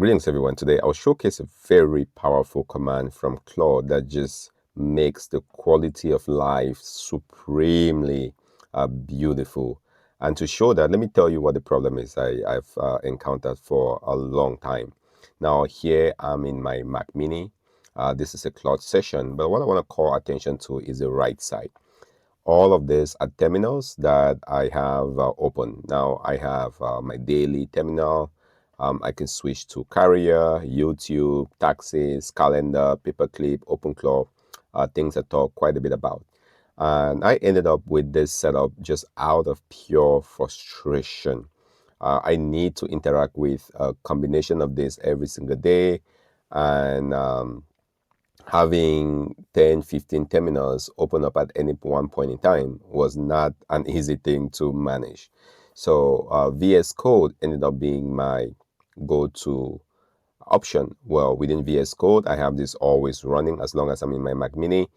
Greetings everyone. Today I'll showcase a very powerful command from Claude that just makes the quality of life supremely beautiful. And to show that, let me tell you what the problem is I've encountered for a long time. Now here I'm in my Mac Mini. This is a Claude session, but what I want to call attention to is the right side. All of these are terminals that I have open. Now I have my daily terminal. I can switch to Carrier, YouTube, taxes, calendar, paperclip, OpenClaw, things I talk quite a bit about. And I ended up with this setup just out of pure frustration. I need to interact with a combination of this every single day. And having 10, 15 terminals open up at any one point in time was not an easy thing to manage. So VS Code ended up being my go-to option. Well, within VS Code, I have this always running as long as I'm in my Mac Mini.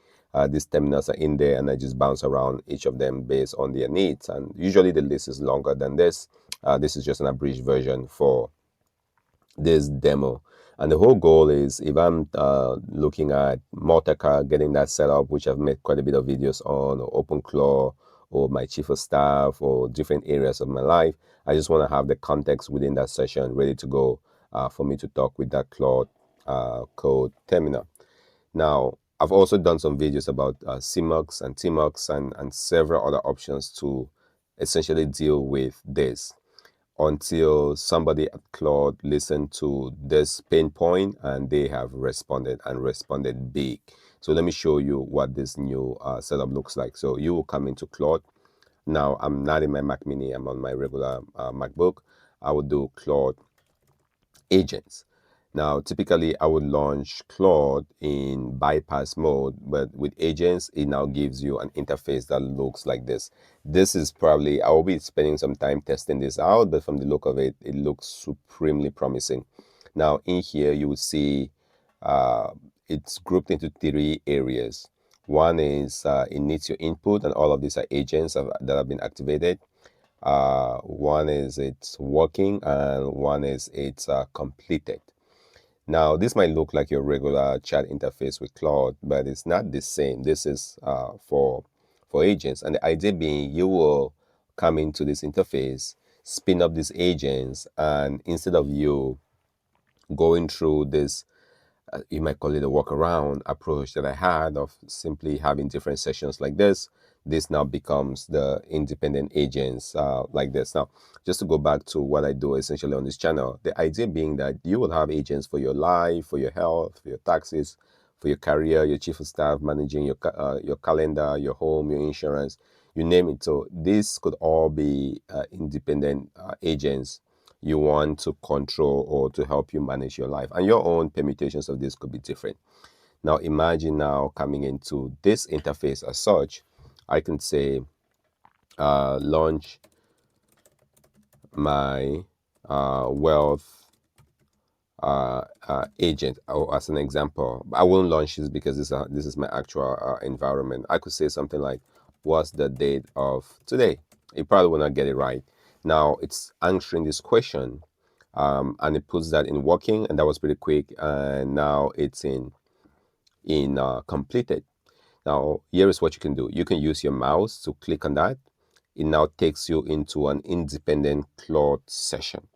These terminals are in there and I just bounce around each of them based on their needs. And usually the list is longer than this. This is just an abridged version for this demo. And the whole goal is, if I'm looking at multi-card, getting that set up, which I've made quite a bit of videos on, or OpenClaw, or my chief of staff, or different areas of my life, I just want to have the context within that session ready to go for me to talk with that Claude Code terminal. Now, I've also done some videos about CMUX and TMUX and several other options to essentially deal with this, until somebody at Claude listened to this pain point and they have responded and responded big. So let me show you what this new setup looks like. So you will come into Claude. Now I'm not in my Mac Mini, I'm on my regular MacBook. I will do Claude agents. Now, typically, I would launch Claude in bypass mode, but with agents, it now gives you an interface that looks like this. This is probably, I will be spending some time testing this out, but from the look of it, it looks supremely promising. Now, in here, you will see it's grouped into three areas. One is it needs your input, and all of these are agents that have been activated. One is it's working, and one is it's completed. Now, this might look like your regular chat interface with Claude, but it's not the same. This is for agents. And the idea being, you will come into this interface, spin up these agents, and instead of you going through this, you might call it a workaround approach that I had of simply having different sessions like this now becomes the independent agents like this. Now, just to go back to what I do essentially on this channel, the idea being that you will have agents for your life, for your health, for your taxes, for your career, your chief of staff, managing your calendar, your home, your insurance, you name it. So this could all be independent agents you want to control or to help you manage your life. And your own permutations of this could be different. Now imagine now coming into this interface as such, I can say launch my wealth agent, or as an example. I won't launch this because this is my actual environment. I could say something like, what's the date of today? You probably will not get it right. Now it's answering this question, and it puts that in working, and that was pretty quick. And now it's in completed. Now here is what you can do. You can use your mouse to click on that. It now takes you into an independent Claude session.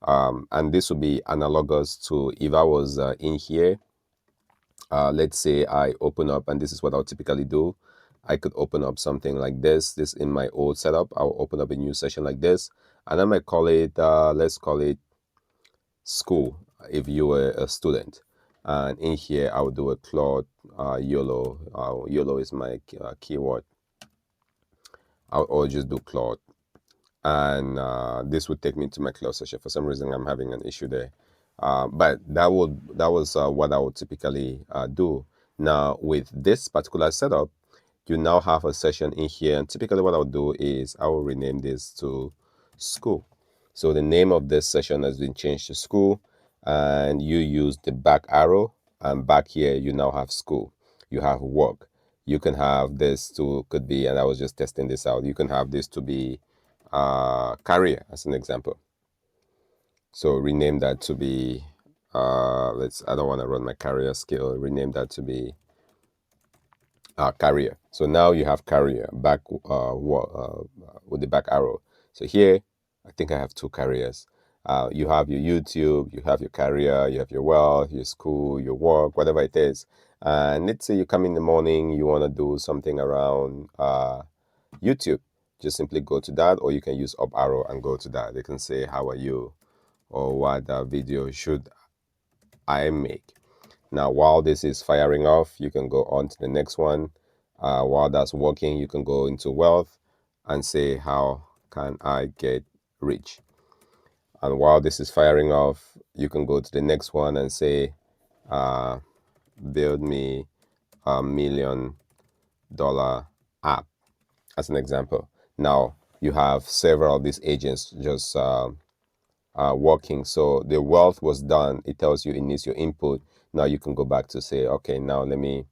And this will be analogous to if I was in here. Let's say I open up, and this is what I'll typically do. I could open up something like this in my old setup. I'll open up a new session like this, and I might call it, let's call it school, if you were a student. And in here, I would do a Claude YOLO. YOLO is my keyword. I'll just do Claude. And this would take me to my Claude session. For some reason, I'm having an issue there. But that was what I would typically do. Now, with this particular setup, you now have a session in here. And typically what I'll do is I will rename this to school. So the name of this session has been changed to school, and you use the back arrow, and back here you now have school. You have work. You can have this to, could be, and I was just testing this out, you can have this to be career as an example. So rename that to be I don't want to run my career skill, rename that to be career. So now you have career back with the back arrow. So here, I think I have two careers. You have your YouTube, you have your career, you have your wealth, your school, your work, whatever it is. And let's say you come in the morning, you want to do something around YouTube. Just simply go to that, or you can use up arrow and go to that. They can say, how are you? Or what video should I make? Now, while this is firing off, you can go on to the next one. While that's working, you can go into wealth and say, how can I get rich? And while this is firing off, you can go to the next one and say, build me $1 million app, as an example. Now, you have several of these agents just working. So the wealth was done. It tells you it needs your input. Now you can go back to say, okay, now let me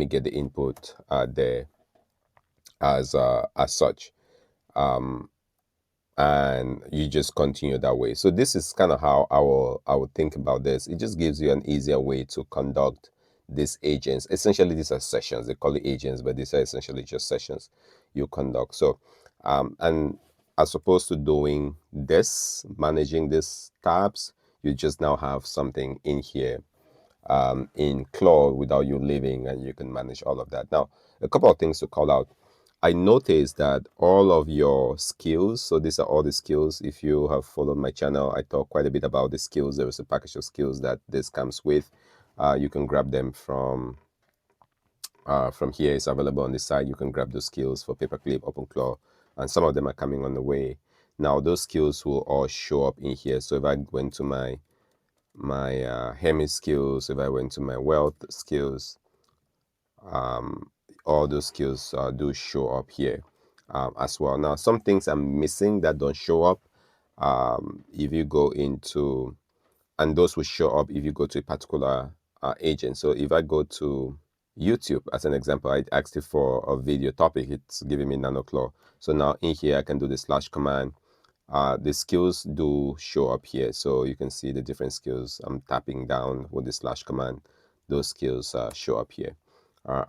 get the input there as such, and you just continue that way. So this is kind of how I will think about this. It just gives you an easier way to conduct these agents. Essentially, these are sessions. They call it agents, but these are essentially just sessions you conduct. So, and as opposed to doing this, managing these tabs, you just now have something in here in Claude without you leaving, and you can manage all of that. Now, a couple of things to call out. I noticed that all of your skills, so these are all the skills. If you have followed my channel, I talk quite a bit about the skills. There is a package of skills that this comes with. You can grab them from here. It's available on the site. You can grab those skills for Paperclip, OpenClaw, and some of them are coming on the way. Now, those skills will all show up in here. So if I went to my Hemi skills, if I went to my wealth skills, all those skills do show up here as well. Now, some things I'm missing that don't show up. If you go into, and those will show up if you go to a particular agent. So if I go to YouTube, as an example, I asked it for a video topic. It's giving me NanoClaw. So now in here, I can do the slash command. The skills do show up here, so you can see the different skills. I'm tapping down with the slash command. Those skills show up here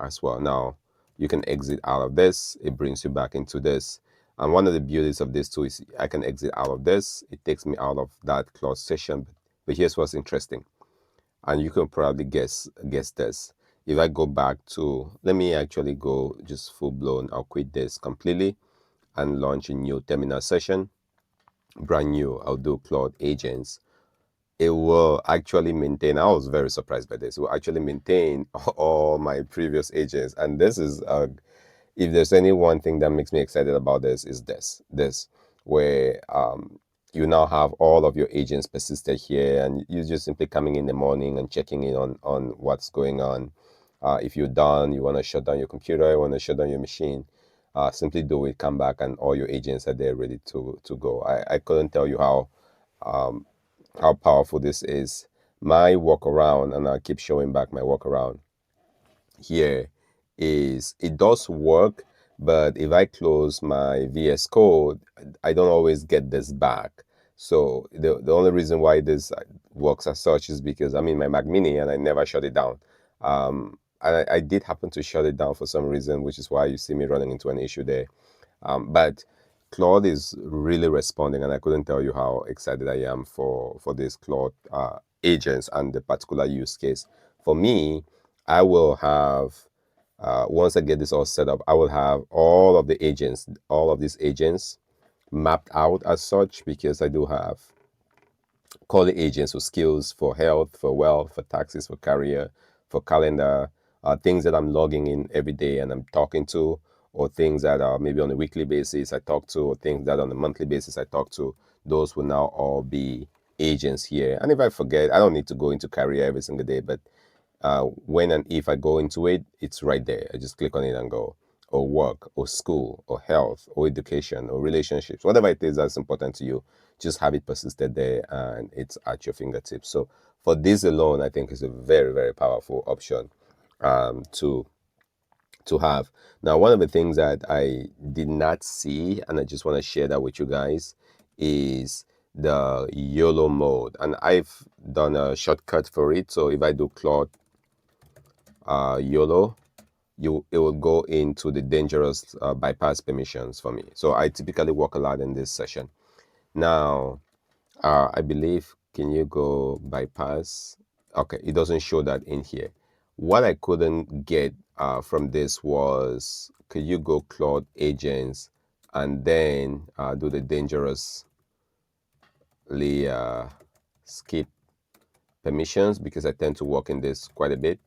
as well. Now you can exit out of this. It brings you back into this. And one of the beauties of this too is I can exit out of this. It takes me out of that Claude session. But here's what's interesting, and you can probably guess this. If I go back to, let me actually go just full blown. I'll quit this completely and launch a new terminal session. Brand new. I'll do Claude agents. It will actually maintain. I was very surprised by this. It will actually maintain all my previous agents. And this is if there's any one thing that makes me excited about this, is this where you now have all of your agents persisted here, and you're just simply coming in the morning and checking in on what's going on. If you're done, you want to shut down your computer, you want to shut down your machine, simply do it, come back, and all your agents are there ready to go. I couldn't tell you how powerful this is. My workaround, and I'll keep showing back my workaround here, is it does work, but if I close my VS Code, I don't always get this back. So the only reason why this works as such is because I'm in my Mac Mini and I never shut it down. And I did happen to shut it down for some reason, which is why you see me running into an issue there. But Claude is really responding, and I couldn't tell you how excited I am for this Claude agents and the particular use case. For me, I will have, once I get this all set up, I will have all of the agents, all of these agents mapped out as such, because I do have calling agents for skills, for health, for wealth, for taxes, for career, for calendar, things that I'm logging in every day and I'm talking to, or things that are maybe on a weekly basis I talk to, or things that on a monthly basis I talk to. Those will now all be agents here. And if I forget, I don't need to go into career every single day, but when and if I go into it, it's right there. I just click on it and go. Or work, or school, or health, or education, or relationships, whatever it is that's important to you, just have it persisted there and it's at your fingertips. So for this alone, I think is a very, very powerful option to have. Now, one of the things that I did not see, and I just want to share that with you guys, is the YOLO mode, and I've done a shortcut for it. So if I do Claude YOLO, it will go into the dangerous bypass permissions for me. So I typically work a lot in this session. Now, I believe, can you go bypass? Okay, it doesn't show that in here. What I couldn't get from this was, could you go Claude agents and then do the dangerously skip permissions, because I tend to work in this quite a bit.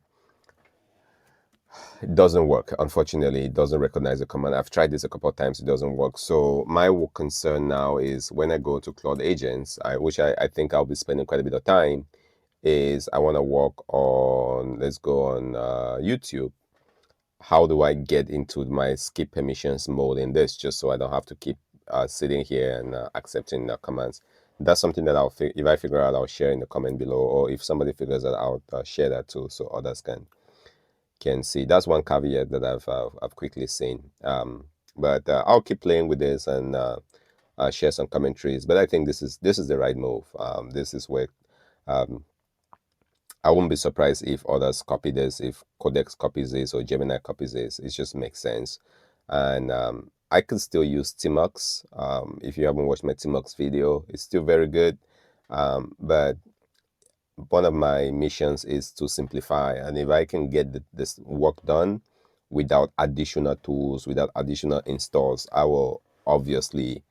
It doesn't work. Unfortunately, it doesn't recognize the command. I've tried this a couple of times. It doesn't work. So my concern now is when I go to Claude agents, which I think I'll be spending quite a bit of time, is I want to work on, let's go on YouTube. How do I get into my skip permissions mode in this, just so I don't have to keep sitting here and accepting the commands? That's something that if I figure out, I'll share in the comment below, or if somebody figures that out, share that too, so others can see. That's one caveat that I've quickly seen. But I'll keep playing with this and share some commentaries. But I think this is the right move. This is where um, I won't be surprised if others copy this, if Codex copies this or Gemini copies this. It just makes sense. And I could still use Tmux. If you haven't watched my Tmux video, it's still very good. But one of my missions is to simplify, and if I can get this work done without additional tools, without additional installs, I will obviously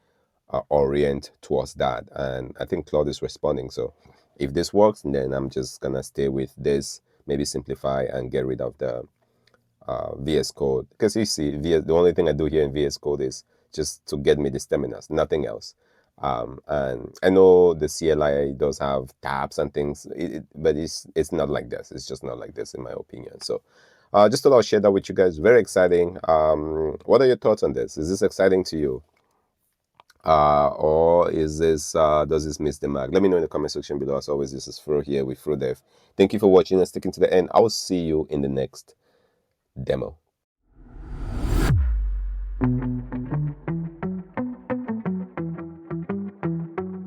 orient towards that. And I think Claude is responding. So if this works, then I'm just gonna stay with this, maybe simplify and get rid of the VS Code, because you see, the only thing I do here in VS Code is just to get me the terminals, nothing else. And I know the CLI does have tabs and things, but it's not like this. It's just not like this, in my opinion. So just thought I'll share that with you guys. Very exciting. What are your thoughts on this? Is this exciting to you? Or is this does this miss the mark? Let me know in the comment section below. As always, this is Fru here with fru.dev. Thank you for watching and sticking to the end. I will see you in the next demo.